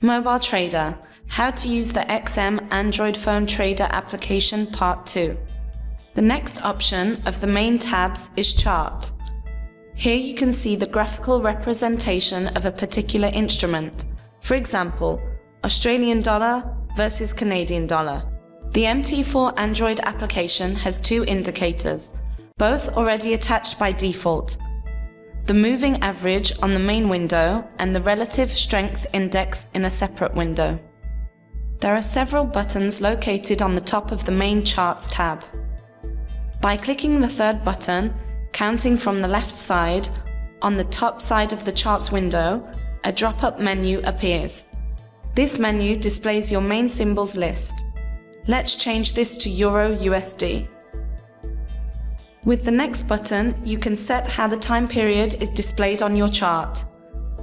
Mobile Trader, how to use the XM Android Phone Trader application Part 2. The next option of the main tabs is Chart. Here you can see the graphical representation of a particular instrument. For example, Australian dollar versus Canadian dollar. The MT4 Android application has two indicators, both already attached by default. The moving average on the main window and the relative strength index in a separate window. There are several buttons located on the top of the main Charts tab. By clicking the third button, counting from the left side, on the top side of the Charts window, a drop-up menu appears. This menu displays your main symbols list. Let's change this to Euro USD. With the next button, you can set how the time period is displayed on your chart.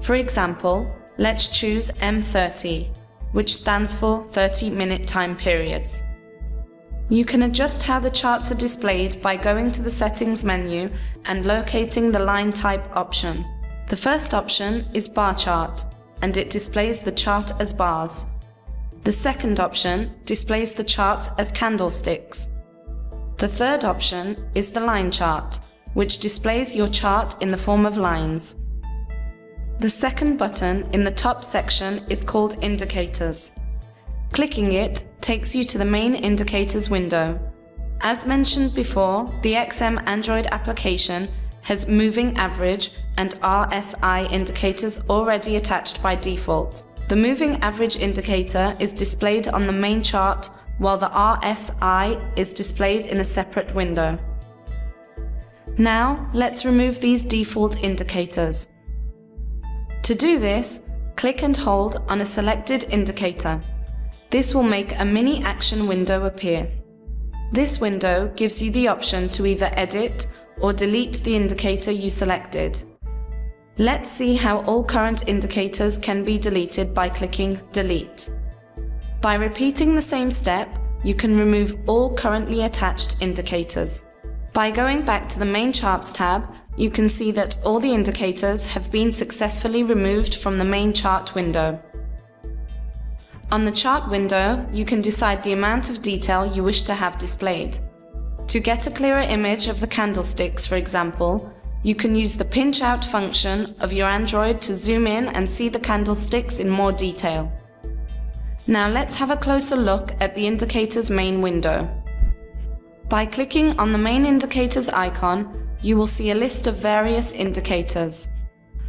For example, let's choose M30, which stands for 30-minute time periods. You can adjust how the charts are displayed by going to the Settings menu and locating the line type option. The first option is Bar Chart, and it displays the chart as bars. The second option displays the charts as candlesticks. The third option is the line chart, which displays your chart in the form of lines. The second button in the top section is called Indicators. Clicking it takes you to the main Indicators window. As mentioned before, the XM Android application has moving average and RSI indicators already attached by default. The moving average indicator is displayed on the main chart, while the RSI is displayed in a separate window. Now, let's remove these default indicators. To do this, click and hold on a selected indicator. This will make a mini action window appear. This window gives you the option to either edit or delete the indicator you selected. Let's see how all current indicators can be deleted by clicking Delete. By repeating the same step, you can remove all currently attached indicators. By going back to the main Charts tab, you can see that all the indicators have been successfully removed from the main chart window. On the chart window, you can decide the amount of detail you wish to have displayed. To get a clearer image of the candlesticks, for example, you can use the pinch out function of your Android to zoom in and see the candlesticks in more detail. Now let's have a closer look at the indicator's main window. By clicking on the main indicators icon, you will see a list of various indicators.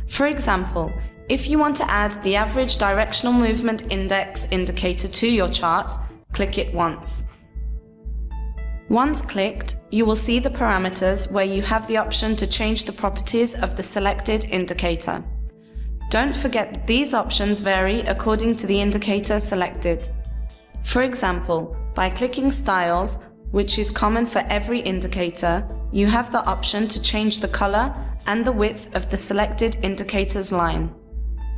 For example, if you want to add the average directional movement index indicator to your chart, click it once. Once clicked, you will see the parameters where you have the option to change the properties of the selected indicator. Don't forget that these options vary according to the indicator selected. For example, by clicking Styles, which is common for every indicator, you have the option to change the color and the width of the selected indicator's line.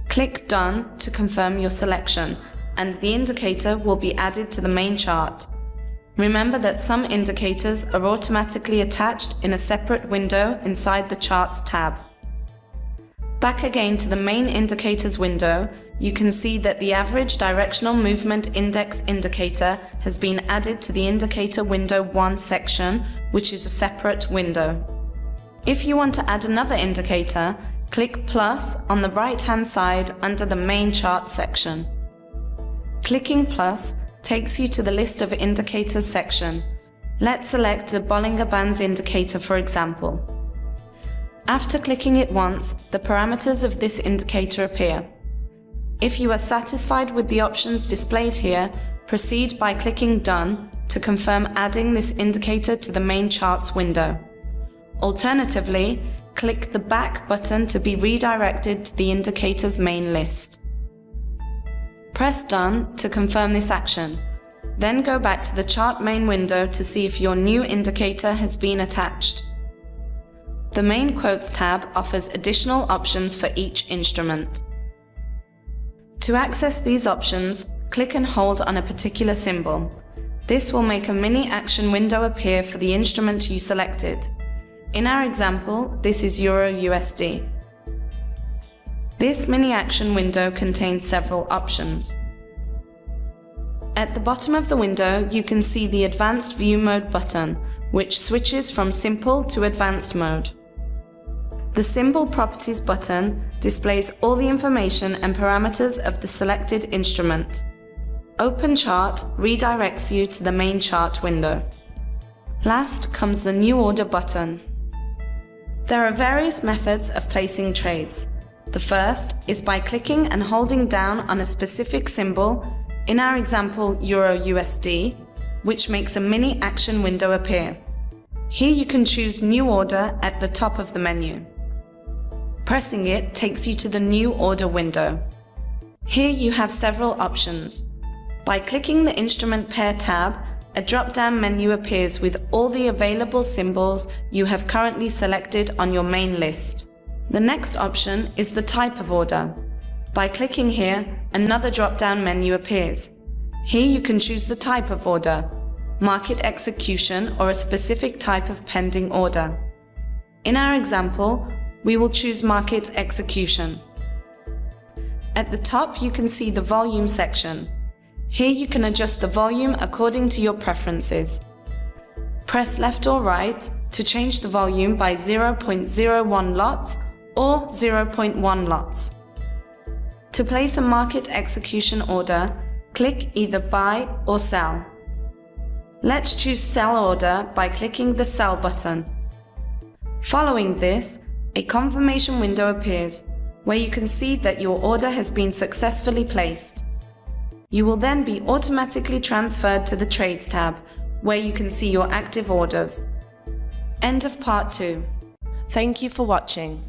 Click Done to confirm your selection, and the indicator will be added to the main chart. Remember that some indicators are automatically attached in a separate window inside the Charts tab. Back again to the main Indicators window, you can see that the average directional movement index indicator has been added to the Indicator Window 1 section, which is a separate window. If you want to add another indicator, click plus on the right-hand side under the main chart section. Clicking plus takes you to the list of indicators section. Let's select the Bollinger Bands indicator, for example. After clicking it once, the parameters of this indicator appear. If you are satisfied with the options displayed here, proceed by clicking Done to confirm adding this indicator to the main charts window. Alternatively, click the Back button to be redirected to the indicator's main list. Press Done to confirm this action. Then go back to the chart main window to see if your new indicator has been attached. The main Quotes tab offers additional options for each instrument. To access these options, click and hold on a particular symbol. This will make a mini action window appear for the instrument you selected. In our example, this is Euro USD. This mini action window contains several options. At the bottom of the window, you can see the Advanced View Mode button, which switches from Simple to Advanced mode. The Symbol Properties button displays all the information and parameters of the selected instrument. Open Chart redirects you to the main chart window. Last comes the New Order button. There are various methods of placing trades. The first is by clicking and holding down on a specific symbol, in our example Euro-USD, which makes a mini action window appear. Here you can choose New Order at the top of the menu. Pressing it takes you to the New Order window. Here you have several options. By clicking the Instrument Pair tab, a drop-down menu appears with all the available symbols you have currently selected on your main list. The next option is the type of order. By clicking here, another drop-down menu appears. Here you can choose the type of order, market execution, or a specific type of pending order. In our example, we will choose market execution. At the top, you can see the volume section. Here you can adjust the volume according to your preferences. Press left or right to change the volume by 0.01 lots or 0.1 lots. To place a market execution order, click either Buy or Sell. Let's choose Sell Order by clicking the Sell button. Following this, a confirmation window appears, where you can see that your order has been successfully placed. You will then be automatically transferred to the Trades tab, where you can see your active orders. End of part 2. Thank you for watching.